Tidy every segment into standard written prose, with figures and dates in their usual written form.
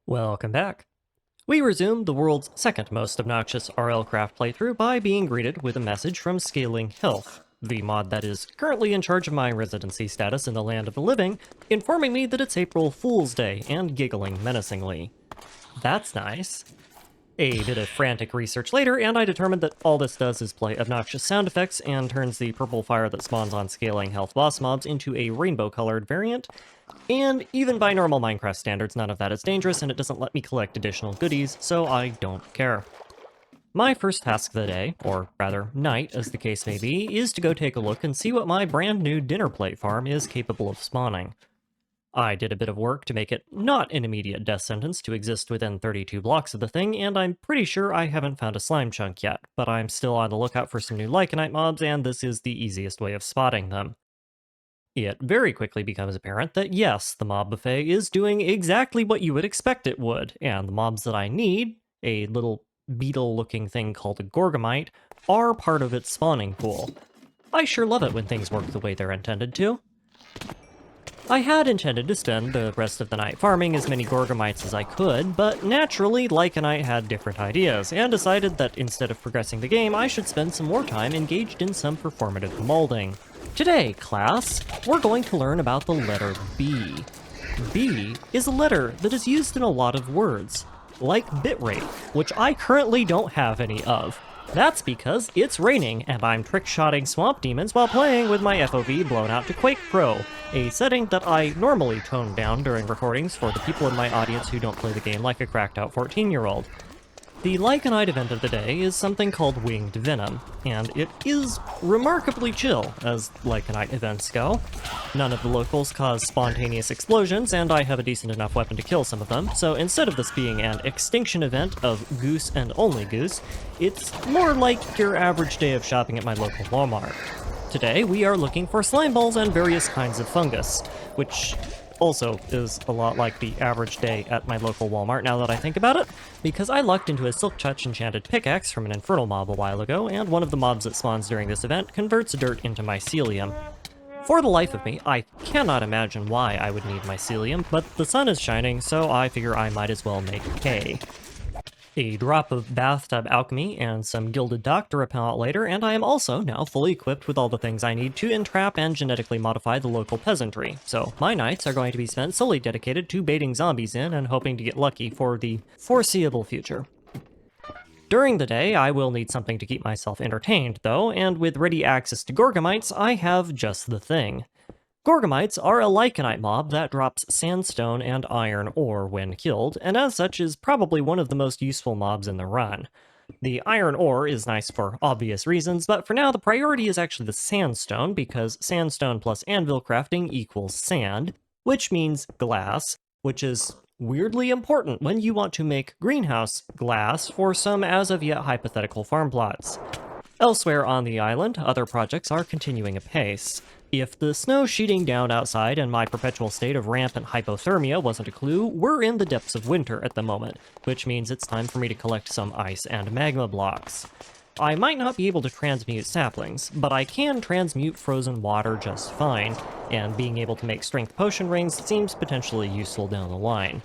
Welcome back. We resumed the world's second most obnoxious RLCraft playthrough by being greeted with a message from Scaling Health, the mod that is currently in charge of my residency status in the land of the living, informing me that it's April Fool's Day and giggling menacingly. That's nice. A bit of frantic research later, and I determined that all this does is play obnoxious sound effects and turns the purple fire that spawns on Scaling Health boss mobs into a rainbow-colored variant. And even by normal Minecraft standards, none of that is dangerous, and it doesn't let me collect additional goodies, so I don't care. My first task of the day, or rather night as the case may be, is to go take a look and see what my brand new dinner plate farm is capable of spawning. I did a bit of work to make it not an immediate death sentence to exist within 32 blocks of the thing, and I'm pretty sure I haven't found a slime chunk yet, but I'm still on the lookout for some new Lycanite mobs, and this is the easiest way of spotting them. It very quickly becomes apparent that yes, the mob buffet is doing exactly what you would expect it would, and the mobs that I need, a little beetle-looking thing called a Gorgomite, are part of its spawning pool. I sure love it when things work the way they're intended to. I had intended to spend the rest of the night farming as many Gorgomites as I could, but naturally Lycanite had different ideas, and decided that instead of progressing the game, I should spend some more time engaged in some performative molding. Today, class, we're going to learn about the letter B. B is a letter that is used in a lot of words, like bitrate, which I currently don't have any of. That's because it's raining, and I'm trick-shotting swamp demons while playing with my FOV blown out to Quake Pro, a setting that I normally tone down during recordings for the people in my audience who don't play the game like a cracked-out 14-year-old. The Lycanite event of the day is something called Winged Venom, and it is remarkably chill as Lycanite events go. None of the locals cause spontaneous explosions, and I have a decent enough weapon to kill some of them, so instead of this being an extinction event of goose and only goose, it's more like your average day of shopping at my local Walmart. Today we are looking for slime balls and various kinds of fungus, which also is a lot like the average day at my local Walmart now that I think about it, because I lucked into a Silk Touch enchanted pickaxe from an infernal mob a while ago, and one of the mobs that spawns during this event converts dirt into mycelium. For the life of me, I cannot imagine why I would need mycelium, but the sun is shining, so I figure I might as well make hay. A drop of bathtub alchemy and some gilded doctor repellent later, and I am also now fully equipped with all the things I need to entrap and genetically modify the local peasantry, so my nights are going to be spent solely dedicated to baiting zombies in and hoping to get lucky for the foreseeable future. During the day, I will need something to keep myself entertained, though, and with ready access to Gorgomites, I have just the thing. Gorgomites are a Lycanite mob that drops sandstone and iron ore when killed, and as such is probably one of the most useful mobs in the run. The iron ore is nice for obvious reasons, but for now the priority is actually the sandstone, because sandstone plus anvil crafting equals sand, which means glass, which is weirdly important when you want to make greenhouse glass for some as of yet hypothetical farm plots. Elsewhere on the island, other projects are continuing apace. If the snow sheeting down outside and my perpetual state of rampant hypothermia wasn't a clue, we're in the depths of winter at the moment, which means it's time for me to collect some ice and magma blocks. I might not be able to transmute saplings, but I can transmute frozen water just fine, and being able to make strength potion rings seems potentially useful down the line.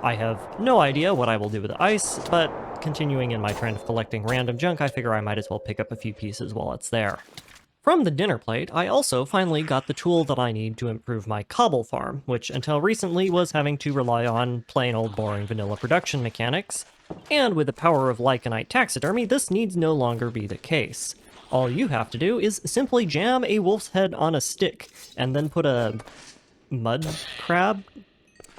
I have no idea what I will do with the ice, but continuing in my trend of collecting random junk, I figure I might as well pick up a few pieces while it's there. From the dinner plate, I also finally got the tool that I need to improve my cobble farm, which until recently was having to rely on plain old boring vanilla production mechanics. And with the power of Lycanite taxidermy, this needs no longer be the case. All you have to do is simply jam a wolf's head on a stick, and then put a mud crab,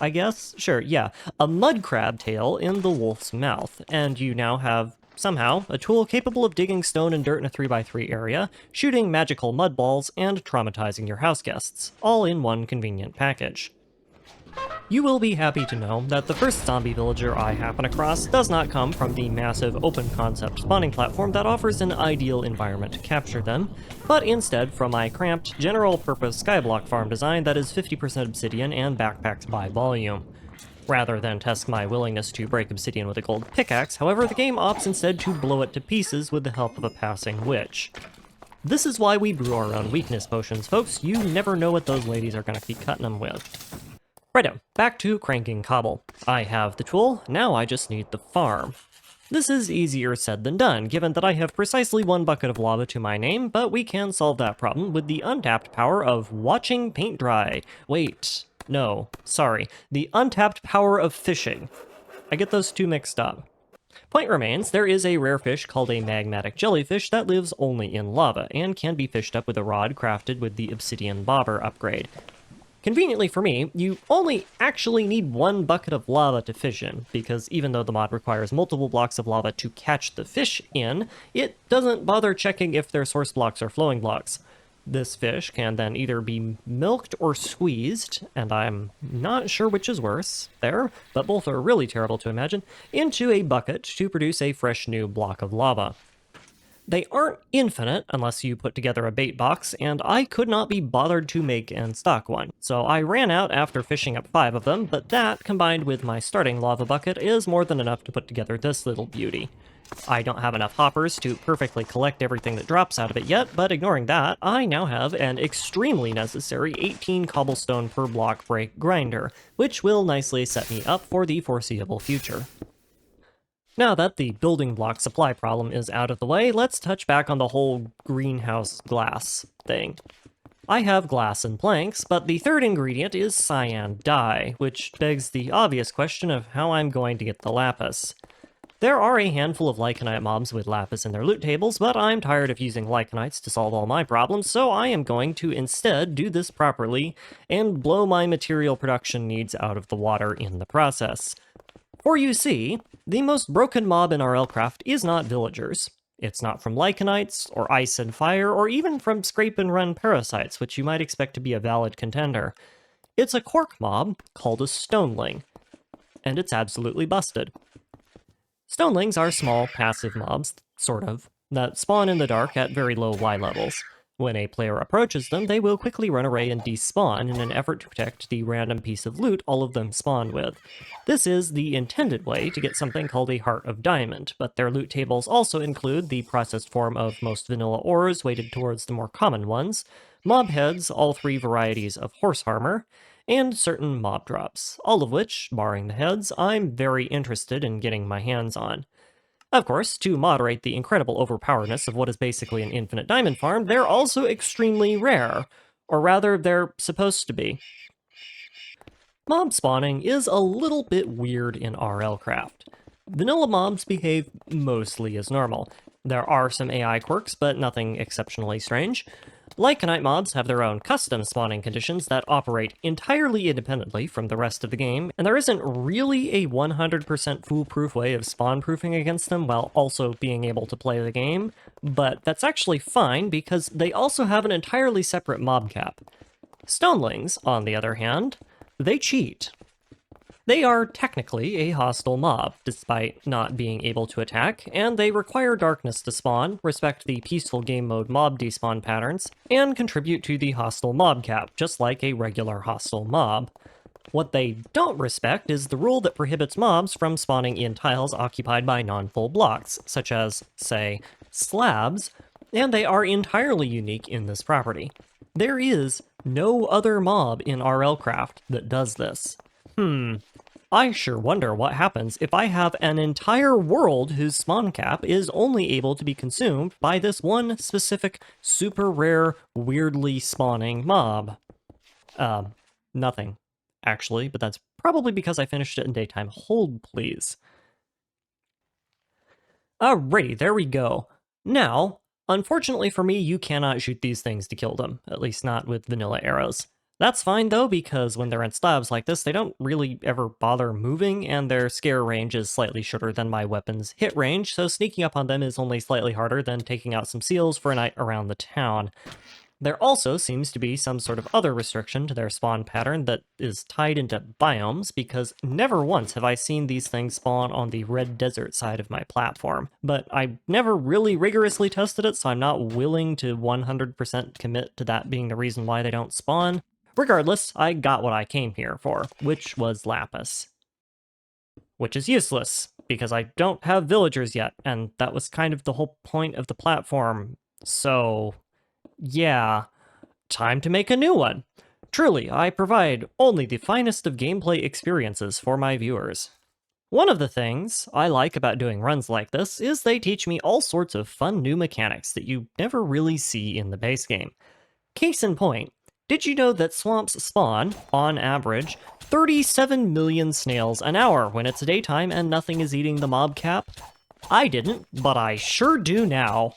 I guess? Sure, yeah. A mud crab tail in the wolf's mouth, and you now have somehow a tool capable of digging stone and dirt in a 3x3 area, shooting magical mud balls, and traumatizing your house guests, all in one convenient package. You will be happy to know that the first zombie villager I happen across does not come from the massive open concept spawning platform that offers an ideal environment to capture them, but instead from my cramped general purpose skyblock farm design that is 50% obsidian and backpacked by volume. Rather than test my willingness to break obsidian with a gold pickaxe, however, the game opts instead to blow it to pieces with the help of a passing witch. This is why we brew our own weakness potions, folks. You never know what those ladies are going to be cutting them with. Righto, back to cranking cobble. I have the tool, now I just need the farm. This is easier said than done, given that I have precisely 1 bucket of lava to my name, but we can solve that problem with the untapped power of watching paint dry. Wait, no, sorry, the untapped power of fishing. I get those two mixed up. Point remains, there is a rare fish called a magmatic jellyfish that lives only in lava, and can be fished up with a rod crafted with the obsidian bobber upgrade. Conveniently for me, you only actually need 1 bucket of lava to fish in, because even though the mod requires multiple blocks of lava to catch the fish in, it doesn't bother checking if their source blocks are flowing blocks. This fish can then either be milked or squeezed, and I'm not sure which is worse there, but both are really terrible to imagine, into a bucket to produce a fresh new block of lava. They aren't infinite unless you put together a bait box, and I could not be bothered to make and stock one. So I ran out after fishing up 5 of them, but that, combined with my starting lava bucket, is more than enough to put together this little beauty. I don't have enough hoppers to perfectly collect everything that drops out of it yet, but ignoring that, I now have an extremely necessary 18 cobblestone per block break grinder, which will nicely set me up for the foreseeable future. Now that the building block supply problem is out of the way, let's touch back on the whole greenhouse glass thing. I have glass and planks, but the third ingredient is cyan dye, which begs the obvious question of how I'm going to get the lapis. There are a handful of lycanite mobs with lapis in their loot tables, but I'm tired of using lycanites to solve all my problems, so I am going to instead do this properly and blow my material production needs out of the water in the process. For you see, the most broken mob in RLCraft is not villagers. It's not from lycanites, or ice and fire, or even from scrape and run parasites, which you might expect to be a valid contender. It's a cork mob called a stoneling, and it's absolutely busted. Stonelings are small, passive mobs, sort of, that spawn in the dark at very low Y levels. When a player approaches them, they will quickly run away and despawn in an effort to protect the random piece of loot all of them spawn with. This is the intended way to get something called a Heart of Diamond, but their loot tables also include the processed form of most vanilla ores weighted towards the more common ones, mob heads, all 3 varieties of horse armor, and certain mob drops, all of which, barring the heads, I'm very interested in getting my hands on. Of course, to moderate the incredible overpoweredness of what is basically an infinite diamond farm, they're also extremely rare. Or rather, they're supposed to be. Mob spawning is a little bit weird in RLCraft. Vanilla mobs behave mostly as normal. There are some AI quirks, but nothing exceptionally strange. Lycanite mobs have their own custom spawning conditions that operate entirely independently from the rest of the game, and there isn't really a 100% foolproof way of spawn-proofing against them while also being able to play the game, but that's actually fine because they also have an entirely separate mob cap. Stonelings, on the other hand, they cheat. They are technically a hostile mob, despite not being able to attack, and they require darkness to spawn, respect the peaceful game mode mob despawn patterns, and contribute to the hostile mob cap, just like a regular hostile mob. What they don't respect is the rule that prohibits mobs from spawning in tiles occupied by non-full blocks, such as, say, slabs, and they are entirely unique in this property. There is no other mob in RLCraft that does this. I sure wonder what happens if I have an entire world whose spawn cap is only able to be consumed by this one specific, super rare, weirdly spawning mob. Nothing, actually, but that's probably because I finished it in daytime. Hold, please. Alrighty, there we go. Now, unfortunately for me, you cannot shoot these things to kill them, at least not with vanilla arrows. That's fine though, because when they're in slabs like this, they don't really ever bother moving, and their scare range is slightly shorter than my weapon's hit range, so sneaking up on them is only slightly harder than taking out some seals for a night around the town. There also seems to be some sort of other restriction to their spawn pattern that is tied into biomes, because never once have I seen these things spawn on the red desert side of my platform. But I never really rigorously tested it, so I'm not willing to 100% commit to that being the reason why they don't spawn. Regardless, I got what I came here for, which was lapis. Which is useless, because I don't have villagers yet, and that was kind of the whole point of the platform. So, yeah, time to make a new one. Truly, I provide only the finest of gameplay experiences for my viewers. One of the things I like about doing runs like this is they teach me all sorts of fun new mechanics that you never really see in the base game. Case in point, did you know that swamps spawn, on average, 37 million snails an hour when it's daytime and nothing is eating the mob cap? I didn't, but I sure do now.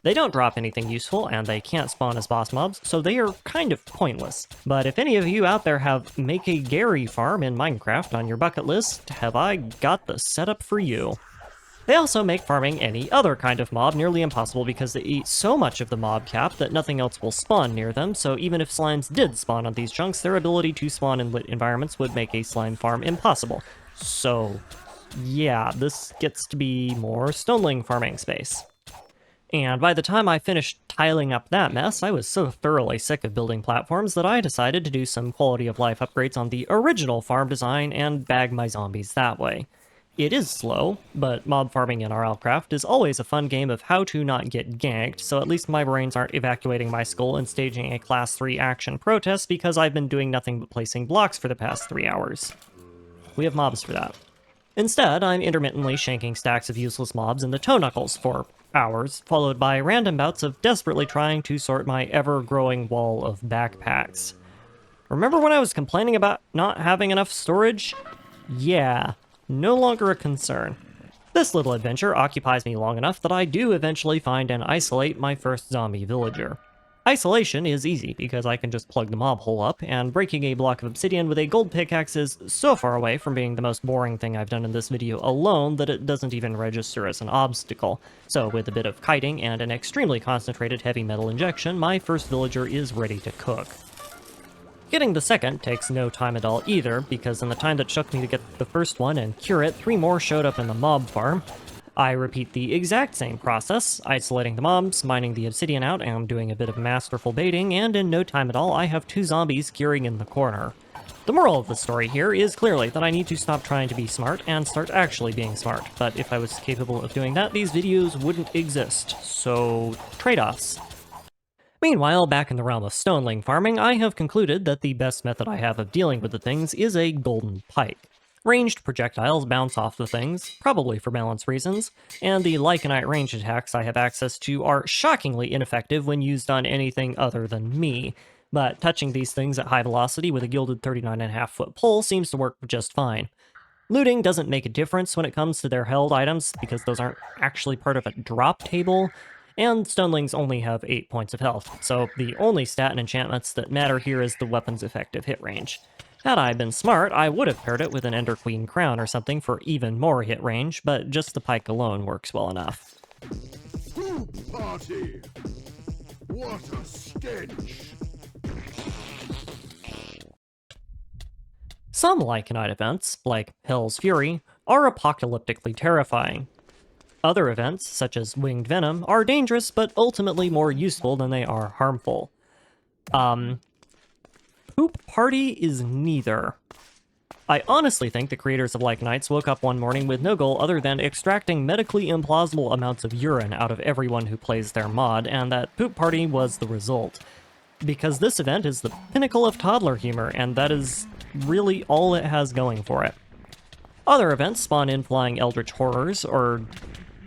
They don't drop anything useful, and they can't spawn as boss mobs, so they are kind of pointless. But if any of you out there have Make a Gary farm in Minecraft on your bucket list, have I got the setup for you. They also make farming any other kind of mob nearly impossible because they eat so much of the mob cap that nothing else will spawn near them, so even if slimes did spawn on these chunks, their ability to spawn in lit environments would make a slime farm impossible. So, yeah, this gets to be more stoneling farming space. And by the time I finished tiling up that mess, I was so thoroughly sick of building platforms that I decided to do some quality of life upgrades on the original farm design and bag my zombies that way. It is slow, but mob farming in RLCraft is always a fun game of how to not get ganked, so at least my brains aren't evacuating my skull and staging a Class 3 action protest because I've been doing nothing but placing blocks for the past 3 hours. We have mobs for that. Instead, I'm intermittently shanking stacks of useless mobs in the toe knuckles for hours, followed by random bouts of desperately trying to sort my ever-growing wall of backpacks. Remember when I was complaining about not having enough storage? Yeah, no longer a concern. This little adventure occupies me long enough that I do eventually find and isolate my first zombie villager. Isolation is easy because I can just plug the mob hole up, and breaking a block of obsidian with a gold pickaxe is so far away from being the most boring thing I've done in this video alone that it doesn't even register as an obstacle. So with a bit of kiting and an extremely concentrated heavy metal injection, my first villager is ready to cook. Getting the second takes no time at all either, because in the time that took me to get the first one and cure it, 3 more showed up in the mob farm. I repeat the exact same process, isolating the mobs, mining the obsidian out, and doing a bit of masterful baiting, and in no time at all I have 2 zombies curing in the corner. The moral of the story here is clearly that I need to stop trying to be smart and start actually being smart, but if I was capable of doing that, these videos wouldn't exist, so trade-offs. Meanwhile, back in the realm of stoneling farming, I have concluded that the best method I have of dealing with the things is a golden pike. Ranged projectiles bounce off the things, probably for balance reasons, and the lycanite range attacks I have access to are shockingly ineffective when used on anything other than me, but touching these things at high velocity with a gilded 39.5-foot pole seems to work just fine. Looting doesn't make a difference when it comes to their held items, because those aren't actually part of a drop table, and stonelings only have 8 points of health, so the only stat and enchantments that matter here is the weapon's effective hit range. Had I been smart, I would have paired it with an Ender Queen crown or something for even more hit range, but just the pike alone works well enough. Party! What a stench! Some lycanite events, like Hell's Fury, are apocalyptically terrifying. Other events, such as Winged Venom, are dangerous but ultimately more useful than they are harmful. Poop Party is neither. I honestly think the creators of Lycanites woke up one morning with no goal other than extracting medically implausible amounts of urine out of everyone who plays their mod, and that Poop Party was the result. Because this event is the pinnacle of toddler humor, and that is really all it has going for it. Other events spawn in flying eldritch horrors, or...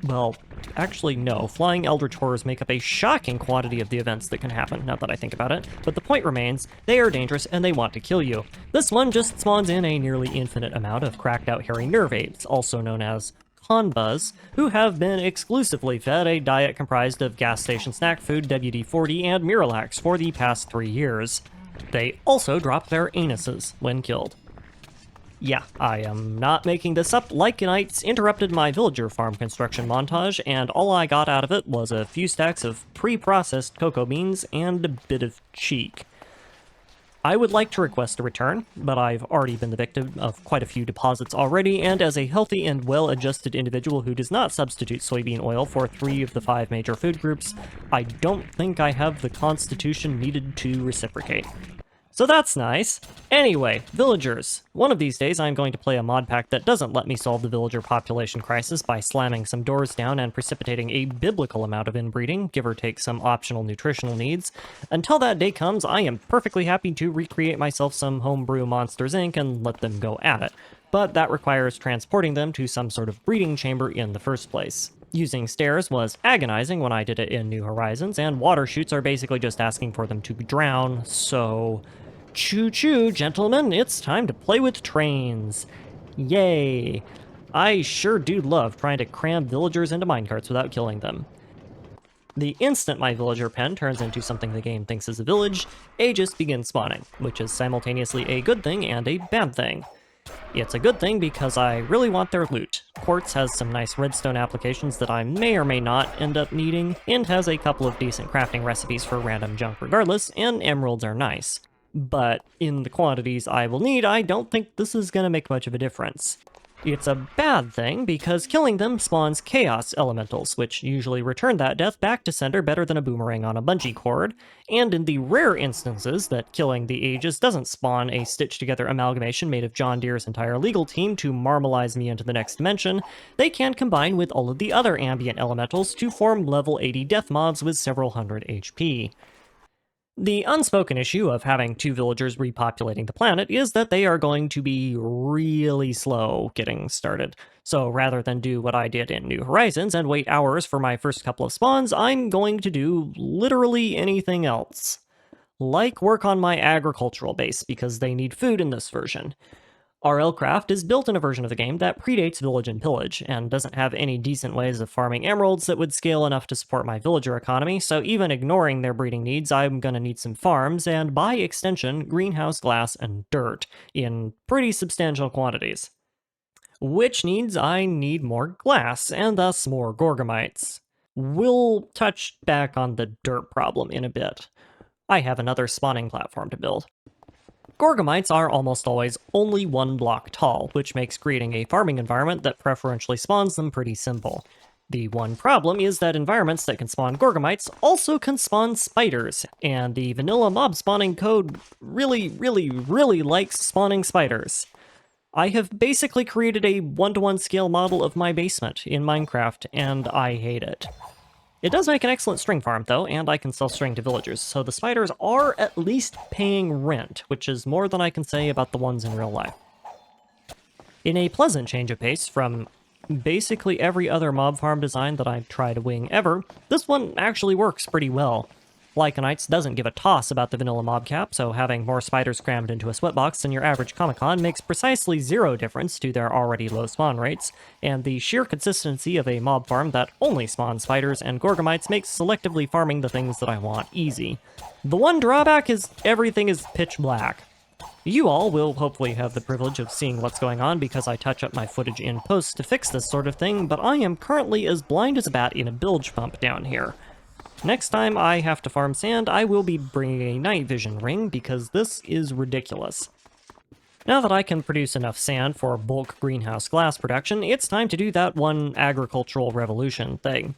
well, actually no, flying eldritch horrors make up a shocking quantity of the events that can happen, now that I think about it, but the point remains, they are dangerous and they want to kill you. This one just spawns in a nearly infinite amount of cracked out hairy nerve apes, also known as conbuzz, who have been exclusively fed a diet comprised of gas station snack food, WD-40, and Miralax for the past 3 years. They also drop their anuses when killed. Yeah, I am not making this up. Lycanites interrupted my villager farm construction montage, and all I got out of it was a few stacks of pre-processed cocoa beans and a bit of cheek. I would like to request a return, but I've already been the victim of quite a few deposits already, and as a healthy and well-adjusted individual who does not substitute soybean oil for 3 of the 5 major food groups, I don't think I have the constitution needed to reciprocate. So that's nice. Anyway, villagers. One of these days I'm going to play a mod pack that doesn't let me solve the villager population crisis by slamming some doors down and precipitating a biblical amount of inbreeding, give or take some optional nutritional needs. Until that day comes, I am perfectly happy to recreate myself some homebrew Monsters Inc. and let them go at it. But that requires transporting them to some sort of breeding chamber in the first place. Using stairs was agonizing when I did it in New Horizons, and water chutes are basically just asking for them to drown, so... Choo-choo, gentlemen, it's time to play with trains. Yay. I sure do love trying to cram villagers into minecarts without killing them. The instant my villager pen turns into something the game thinks is a village, Aegis begins spawning, which is simultaneously a good thing and a bad thing. It's a good thing because I really want their loot. Quartz has some nice redstone applications that I may or may not end up needing, and has a couple of decent crafting recipes for random junk regardless, and emeralds are nice. But in the quantities I will need, I don't think this is going to make much of a difference. It's a bad thing because killing them spawns chaos elementals, which usually return that death back to sender better than a boomerang on a bungee cord, and in the rare instances that killing the Aegis doesn't spawn a stitched-together amalgamation made of John Deere's entire legal team to marmalize me into the next dimension, they can combine with all of the other ambient elementals to form level 80 death mobs with several hundred HP. The unspoken issue of having two villagers repopulating the planet is that they are going to be really slow getting started. So rather than do what I did in New Horizons and wait hours for my first couple of spawns, I'm going to do literally anything else. Like work on my agricultural base, because they need food in this version. RLCraft is built in a version of the game that predates Village and Pillage, and doesn't have any decent ways of farming emeralds that would scale enough to support my villager economy, so even ignoring their breeding needs, I'm gonna need some farms, and by extension, greenhouse glass and dirt, in pretty substantial quantities. Which means I need more glass, and thus more gorgomites. We'll touch back on the dirt problem in a bit. I have another spawning platform to build. Gorgomites are almost always only one block tall, which makes creating a farming environment that preferentially spawns them pretty simple. The one problem is that environments that can spawn Gorgomites also can spawn spiders, and the vanilla mob spawning code really likes spawning spiders. I have basically created a 1-to-1 scale model of my basement in Minecraft, and I hate it. It does make an excellent string farm, though, and I can sell string to villagers, so the spiders are at least paying rent, which is more than I can say about the ones in real life. In a pleasant change of pace from basically every other mob farm design that I've tried to wing ever, this one actually works pretty well. Lycanites doesn't give a toss about the vanilla mob cap, so having more spiders crammed into a sweatbox than your average Comic-Con makes precisely zero difference to their already low spawn rates, and the sheer consistency of a mob farm that only spawns spiders and Gorgomites makes selectively farming the things that I want easy. The one drawback is everything is pitch black. You all will hopefully have the privilege of seeing what's going on because I touch up my footage in post to fix this sort of thing, but I am currently as blind as a bat in a bilge pump down here. Next time I have to farm sand, I will be bringing a night vision ring because this is ridiculous. Now that I can produce enough sand for bulk greenhouse glass production, it's time to do that one agricultural revolution thing.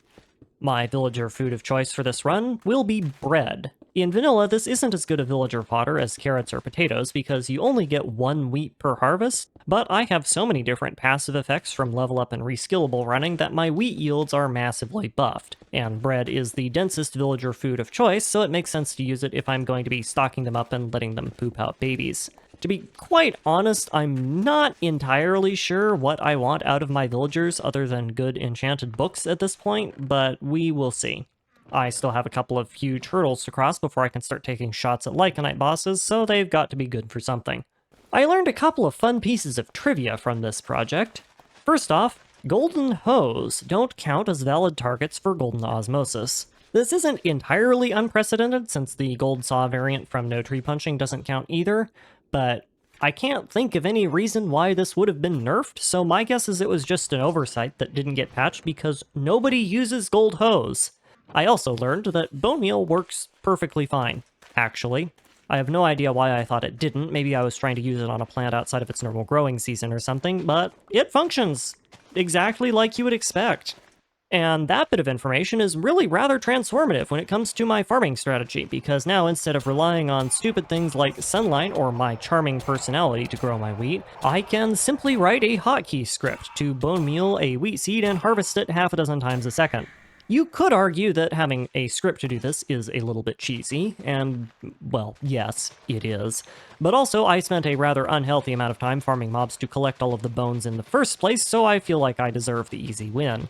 My villager food of choice for this run will be bread. In vanilla, this isn't as good a villager fodder as carrots or potatoes because you only get 1 wheat per harvest, but I have so many different passive effects from level up and reskillable running that my wheat yields are massively buffed, and bread is the densest villager food of choice, so it makes sense to use it if I'm going to be stocking them up and letting them poop out babies. To be quite honest, I'm not entirely sure what I want out of my villagers other than good enchanted books at this point, but we will see. I still have a couple of huge hurdles to cross before I can start taking shots at Lycanite bosses, so they've got to be good for something. I learned a couple of fun pieces of trivia from this project. First off, golden hose don't count as valid targets for golden osmosis. This isn't entirely unprecedented since the gold saw variant from No Tree Punching doesn't count either, but I can't think of any reason why this would have been nerfed, so my guess is it was just an oversight that didn't get patched because nobody uses gold hose. I also learned that bone meal works perfectly fine, actually. I have no idea why I thought it didn't. Maybe I was trying to use it on a plant outside of its normal growing season or something, but it functions exactly like you would expect. And that bit of information is really rather transformative when it comes to my farming strategy, because now instead of relying on stupid things like sunlight or my charming personality to grow my wheat, I can simply write a hotkey script to bone meal a wheat seed and harvest it half a dozen times a second. You could argue that having a script to do this is a little bit cheesy, and, well, yes, it is. But also, I spent a rather unhealthy amount of time farming mobs to collect all of the bones in the first place, so I feel like I deserve the easy win.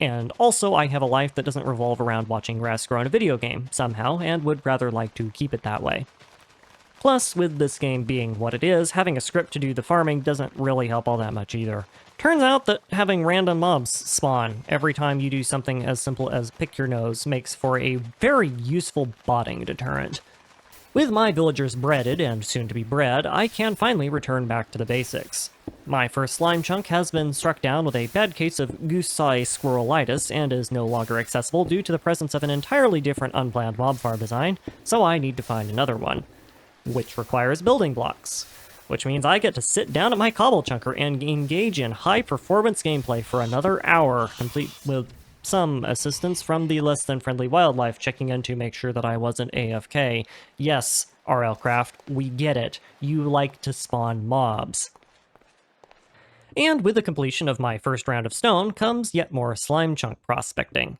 And also, I have a life that doesn't revolve around watching grass grow in a video game, somehow, and would rather like to keep it that way. Plus, with this game being what it is, having a script to do the farming doesn't really help all that much either. Turns out that having random mobs spawn every time you do something as simple as pick your nose makes for a very useful botting deterrent. With my villagers breaded and soon to be bred, I can finally return back to the basics. My first slime chunk has been struck down with a bad case of goose-eye squirrelitis and is no longer accessible due to the presence of an entirely different unplanned mob farm design, so I need to find another one, which requires building blocks. Which means I get to sit down at my cobble chunker and engage in high-performance gameplay for another hour, complete with some assistance from the less-than-friendly wildlife checking in to make sure that I wasn't AFK. Yes, RLCraft, we get it. You like to spawn mobs. And with the completion of my first round of stone comes yet more slime chunk prospecting.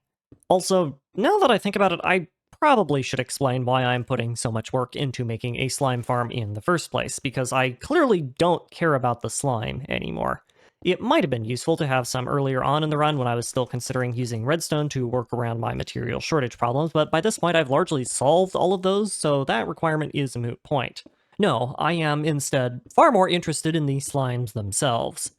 Also, now that I think about it, I probably should explain why I'm putting so much work into making a slime farm in the first place, because I clearly don't care about the slime anymore. It might have been useful to have some earlier on in the run when I was still considering using redstone to work around my material shortage problems, but by this point I've largely solved all of those, so that requirement is a moot point. No, I am instead far more interested in the slimes themselves.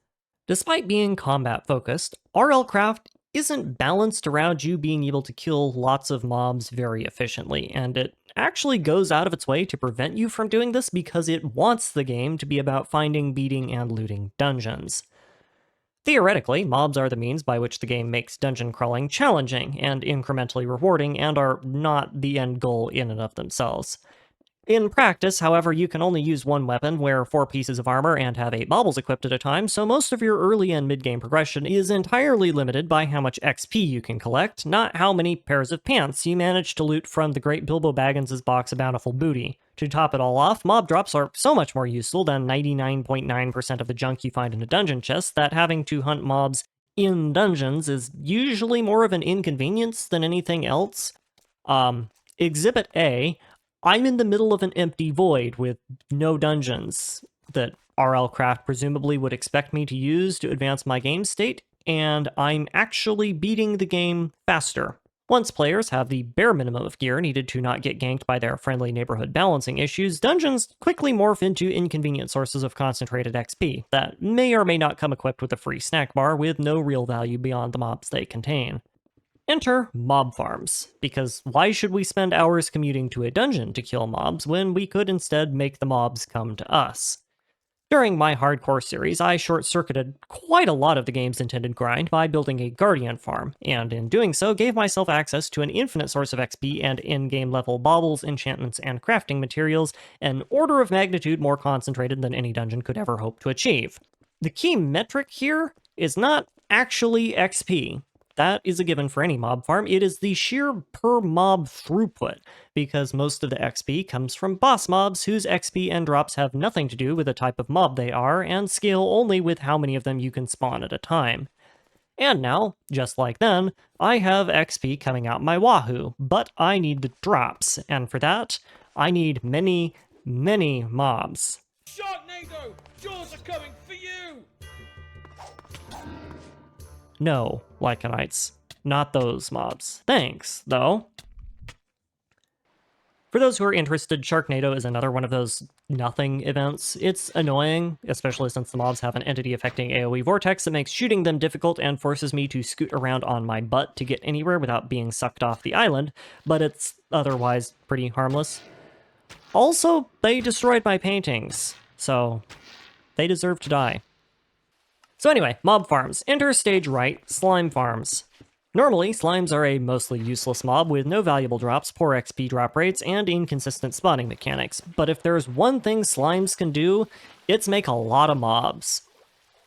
Despite being combat-focused, RLCraft isn't balanced around you being able to kill lots of mobs very efficiently, and it actually goes out of its way to prevent you from doing this because it wants the game to be about finding, beating, and looting dungeons. Theoretically, mobs are the means by which the game makes dungeon crawling challenging and incrementally rewarding, and are not the end goal in and of themselves. In practice, however, you can only use one weapon, wear 4 pieces of armor, and have 8 baubles equipped at a time, so most of your early and mid-game progression is entirely limited by how much XP you can collect, not how many pairs of pants you manage to loot from the great Bilbo Baggins' box of bountiful booty. To top it all off, mob drops are so much more useful than 99.9% of the junk you find in a dungeon chest that having to hunt mobs in dungeons is usually more of an inconvenience than anything else. Exhibit A, I'm in the middle of an empty void with no dungeons that RLCraft presumably would expect me to use to advance my game state, and I'm actually beating the game faster. Once players have the bare minimum of gear needed to not get ganked by their friendly neighborhood balancing issues, dungeons quickly morph into inconvenient sources of concentrated XP that may or may not come equipped with a free snack bar with no real value beyond the mobs they contain. Enter mob farms, because why should we spend hours commuting to a dungeon to kill mobs when we could instead make the mobs come to us? During my hardcore series, I short-circuited quite a lot of the game's intended grind by building a guardian farm, and in doing so gave myself access to an infinite source of XP and in-game level baubles, enchantments, and crafting materials, an order of magnitude more concentrated than any dungeon could ever hope to achieve. The key metric here is not actually XP. That is a given for any mob farm. It is the sheer per mob throughput, because most of the XP comes from boss mobs whose XP and drops have nothing to do with the type of mob they are, and scale only with how many of them you can spawn at a time. And now, just like then, I have XP coming out my wahoo, but I need the drops, and for that, I need many, many mobs. Sharknado! Jaws are coming for you! No, Lycanites. Not those mobs. Thanks, though. For those who are interested, Sharknado is another one of those nothing events. It's annoying, especially since the mobs have an entity affecting AoE vortex that makes shooting them difficult and forces me to scoot around on my butt to get anywhere without being sucked off the island, but it's otherwise pretty harmless. Also, they destroyed my paintings, so they deserve to die. So anyway, mob farms. Enter stage right, slime farms. Normally, slimes are a mostly useless mob with no valuable drops, poor XP drop rates, and inconsistent spawning mechanics. But if there's one thing slimes can do, it's make a lot of mobs.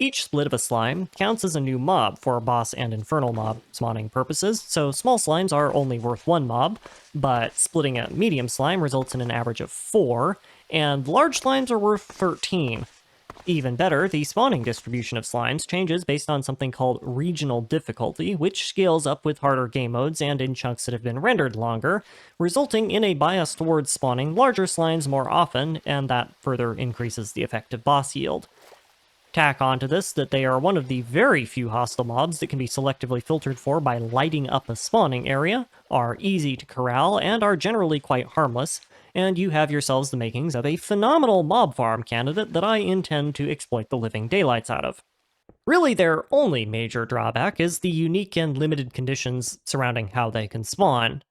Each split of a slime counts as a new mob for boss and infernal mob spawning purposes, so small slimes are only worth 1 mob, but splitting a medium slime results in an average of 4, and large slimes are worth 13. Even better, the spawning distribution of slimes changes based on something called regional difficulty, which scales up with harder game modes and in chunks that have been rendered longer, resulting in a bias towards spawning larger slimes more often, and that further increases the effective boss yield. Tack onto this that they are one of the very few hostile mobs that can be selectively filtered for by lighting up a spawning area, are easy to corral, and are generally quite harmless, and you have yourselves the makings of a phenomenal mob farm candidate that I intend to exploit the living daylights out of. Really, their only major drawback is the unique and limited conditions surrounding how they can spawn.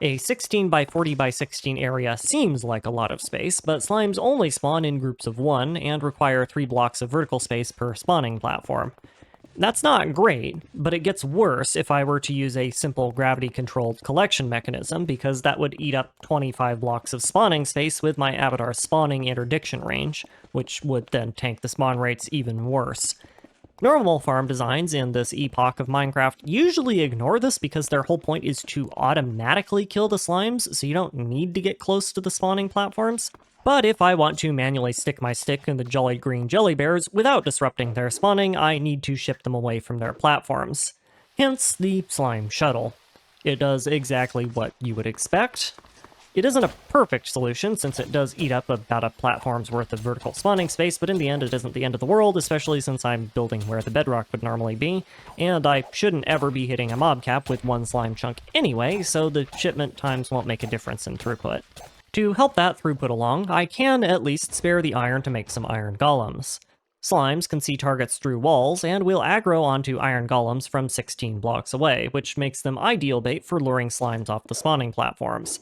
A 16 by 40 by 16 area seems like a lot of space, but slimes only spawn in groups of 1 and require 3 blocks of vertical space per spawning platform. That's not great, but it gets worse if I were to use a simple gravity-controlled collection mechanism, because that would eat up 25 blocks of spawning space with my avatar's spawning interdiction range, which would then tank the spawn rates even worse. Normal farm designs in this epoch of Minecraft usually ignore this because their whole point is to automatically kill the slimes, so you don't need to get close to the spawning platforms. But if I want to manually stick my stick in the jolly green jelly bears without disrupting their spawning, I need to ship them away from their platforms. Hence the slime shuttle. It does exactly what you would expect. It isn't a perfect solution, since it does eat up about a platform's worth of vertical spawning space, but in the end it isn't the end of the world, especially since I'm building where the bedrock would normally be, and I shouldn't ever be hitting a mob cap with 1 slime chunk anyway, so the shipment times won't make a difference in throughput. To help that throughput along, I can at least spare the iron to make some iron golems. Slimes can see targets through walls, and will aggro onto iron golems from 16 blocks away, which makes them ideal bait for luring slimes off the spawning platforms.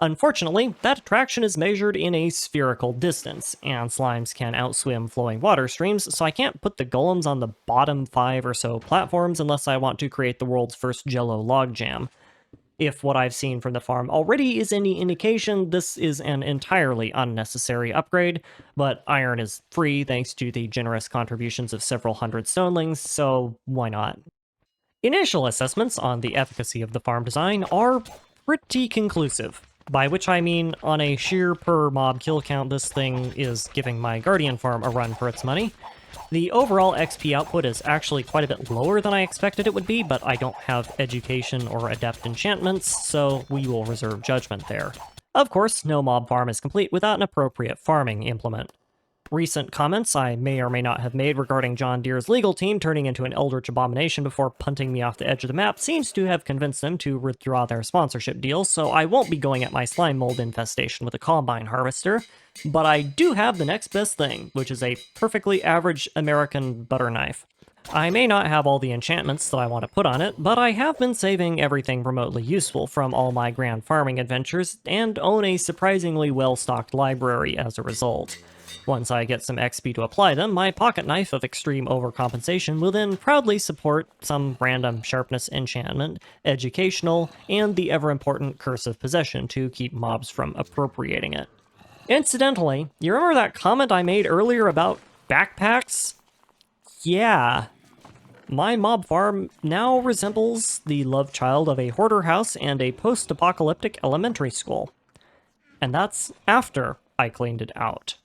Unfortunately, that attraction is measured in a spherical distance, and slimes can outswim flowing water streams, so I can't put the golems on the bottom 5 or so platforms unless I want to create the world's first jello logjam. If what I've seen from the farm already is any indication, this is an entirely unnecessary upgrade, but iron is free thanks to the generous contributions of several hundred stonelings, so why not? Initial assessments on the efficacy of the farm design are pretty conclusive. By which I mean, on a sheer per mob kill count, this thing is giving my Guardian farm a run for its money. The overall XP output is actually quite a bit lower than I expected it would be, but I don't have education or adept enchantments, so we will reserve judgment there. Of course, no mob farm is complete without an appropriate farming implement. Recent comments I may or may not have made regarding John Deere's legal team turning into an eldritch abomination before punting me off the edge of the map seems to have convinced them to withdraw their sponsorship deal, so I won't be going at my slime mold infestation with a combine harvester, but I do have the next best thing, which is a perfectly average American butter knife. I may not have all the enchantments that I want to put on it, but I have been saving everything remotely useful from all my grand farming adventures, and own a surprisingly well-stocked library as a result. Once I get some XP to apply them, my pocket knife of extreme overcompensation will then proudly support some random sharpness enchantment, educational, and the ever-important curse of possession to keep mobs from appropriating it. Incidentally, you remember that comment I made earlier about backpacks? Yeah. My mob farm now resembles the love child of a hoarder house and a post-apocalyptic elementary school. And that's after I cleaned it out.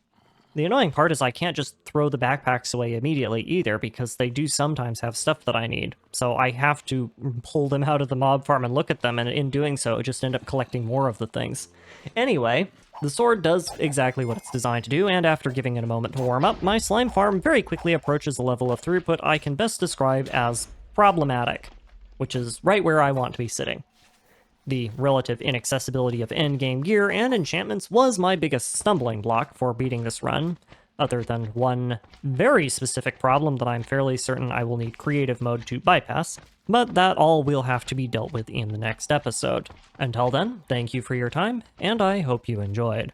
The annoying part is I can't just throw the backpacks away immediately either, because they do sometimes have stuff that I need. So I have to pull them out of the mob farm and look at them, and in doing so, just end up collecting more of the things. Anyway, the sword does exactly what it's designed to do, and after giving it a moment to warm up, my slime farm very quickly approaches a level of throughput I can best describe as problematic, which is right where I want to be sitting. The relative inaccessibility of endgame gear and enchantments was my biggest stumbling block for beating this run, other than one very specific problem that I'm fairly certain I will need creative mode to bypass, but that all will have to be dealt with in the next episode. Until then, thank you for your time, and I hope you enjoyed.